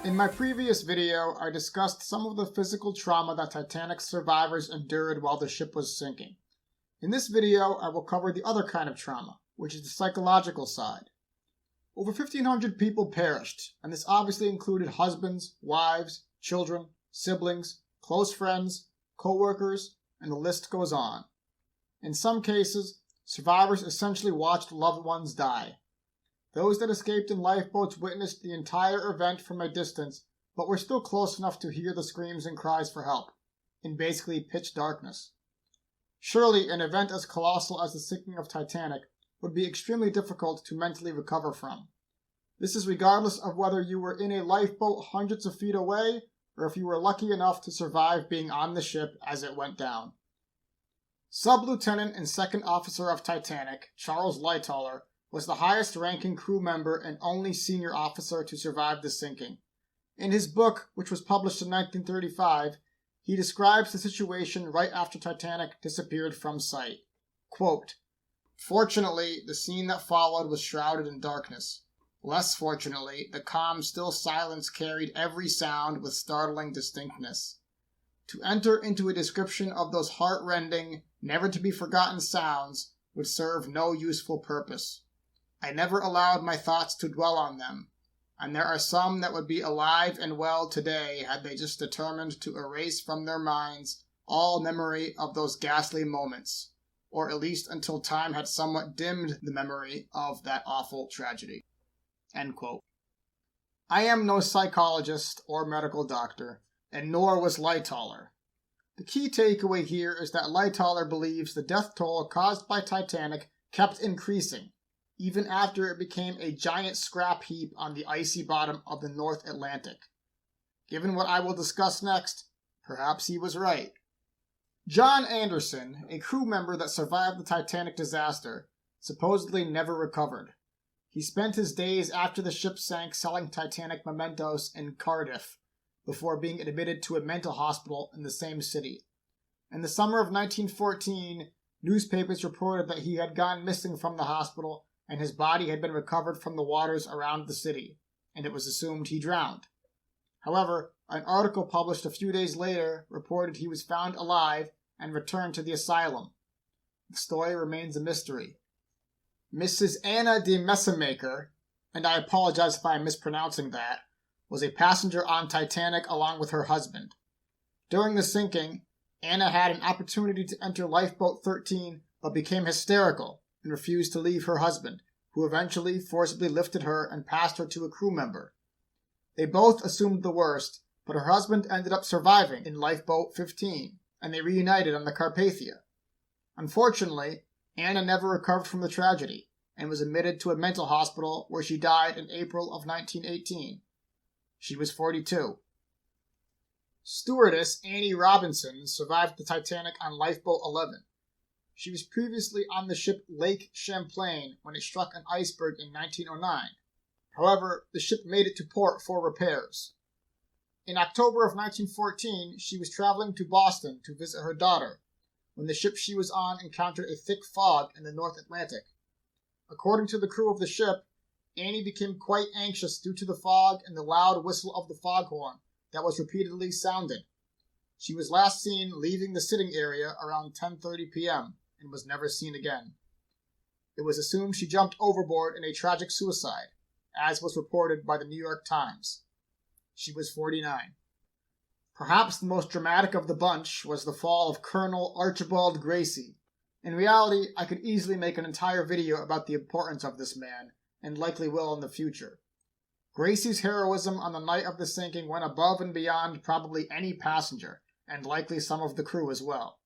In my previous video, I discussed some of the physical trauma that Titanic survivors endured while the ship was sinking. In this video, I will cover the other kind of trauma, which is the psychological side. Over 1,500 people perished, and this obviously included husbands, wives, children, siblings, close friends, co-workers, and the list goes on. In some cases, survivors essentially watched loved ones die. Those that escaped in lifeboats witnessed the entire event from a distance, but were still close enough to hear the screams and cries for help, in basically pitch darkness. Surely an event as colossal as the sinking of Titanic would be extremely difficult to mentally recover from. This is regardless of whether you were in a lifeboat hundreds of feet away, or if you were lucky enough to survive being on the ship as it went down. Sub-Lieutenant and Second Officer of Titanic, Charles Lightholler, was the highest-ranking crew member and only senior officer to survive the sinking. In his book, which was published in 1935, he describes the situation right after Titanic disappeared from sight. Quote, "Fortunately, the scene that followed was shrouded in darkness. Less fortunately, the calm, still silence carried every sound with startling distinctness. To enter into a description of those heart-rending, never-to-be-forgotten sounds would serve no useful purpose. I never allowed my thoughts to dwell on them, and there are some that would be alive and well today had they just determined to erase from their minds all memory of those ghastly moments, or at least until time had somewhat dimmed the memory of that awful tragedy." End quote. I am no psychologist or medical doctor, and nor was Lightholler. The key takeaway here is that Lightholler believes the death toll caused by Titanic kept increasing, even after it became a giant scrap heap on the icy bottom of the North Atlantic. Given what I will discuss next, perhaps he was right. John Anderson, a crew member that survived the Titanic disaster, supposedly never recovered. He spent his days after the ship sank selling Titanic mementos in Cardiff, before being admitted to a mental hospital in the same city. In the summer of 1914, newspapers reported that he had gone missing from the hospital and his body had been recovered from the waters around the city, and it was assumed he drowned. However, an article published a few days later reported he was found alive and returned to the asylum. The story remains a mystery. Mrs. Anna de Messemaker, and I apologize if I am mispronouncing that, was a passenger on Titanic along with her husband. During the sinking, Anna had an opportunity to enter Lifeboat 13 but became hysterical and refused to leave her husband, who eventually forcibly lifted her and passed her to a crew member. They both assumed the worst, but her husband ended up surviving in Lifeboat 15, and they reunited on the Carpathia. Unfortunately, Anna never recovered from the tragedy, and was admitted to a mental hospital where she died in April of 1918. She was 42. Stewardess Annie Robinson survived the Titanic on Lifeboat 11. She was previously on the ship Lake Champlain when it struck an iceberg in 1909. However, the ship made it to port for repairs. In October of 1914, she was traveling to Boston to visit her daughter, when the ship she was on encountered a thick fog in the North Atlantic. According to the crew of the ship, Annie became quite anxious due to the fog and the loud whistle of the foghorn that was repeatedly sounded. She was last seen leaving the sitting area around 10:30 p.m. and was never seen again. It was assumed she jumped overboard in a tragic suicide, as was reported by the New York Times. She was 49. Perhaps the most dramatic of the bunch was the fall of Colonel Archibald Gracie. In reality, I could easily make an entire video about the importance of this man, and likely will in the future. Gracie's heroism on the night of the sinking went above and beyond probably any passenger, and likely some of the crew as well.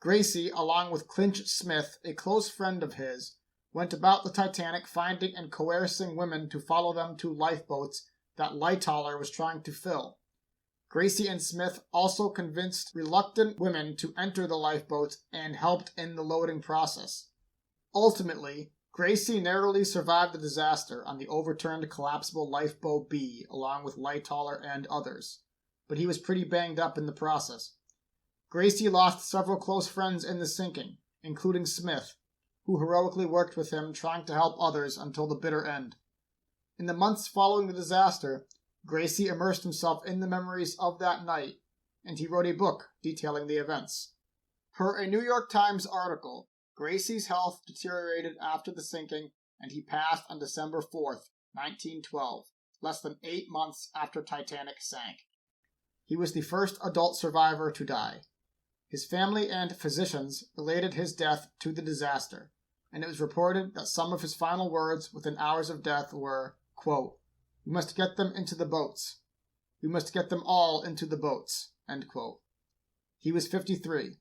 Gracie, along with Clinch Smith, a close friend of his, went about the Titanic finding and coercing women to follow them to lifeboats that Lightholler was trying to fill. Gracie and Smith also convinced reluctant women to enter the lifeboats and helped in the loading process. Ultimately, Gracie narrowly survived the disaster on the overturned collapsible Lifeboat B along with Lighthaller and others, but he was pretty banged up in the process. Gracie lost several close friends in the sinking, including Smith, who heroically worked with him trying to help others until the bitter end. In the months following the disaster, Gracie immersed himself in the memories of that night, and he wrote a book detailing the events. Per a New York Times article, Gracie's health deteriorated after the sinking, and he passed on December 4th, 1912, less than 8 months after Titanic sank. He was the first adult survivor to die. His family and physicians related his death to the disaster, and it was reported that some of his final words within hours of death were, quote, "We must get them into the boats. We must get them all into the boats," end quote. He was 53.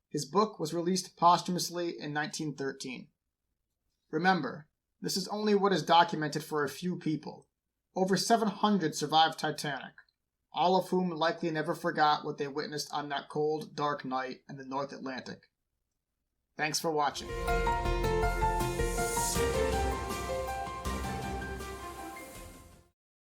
His book was released posthumously in 1913. Remember, this is only what is documented for a few people. Over 700 survived Titanic, all of whom likely never forgot what they witnessed on that cold, dark night in the North Atlantic. Thanks for watching.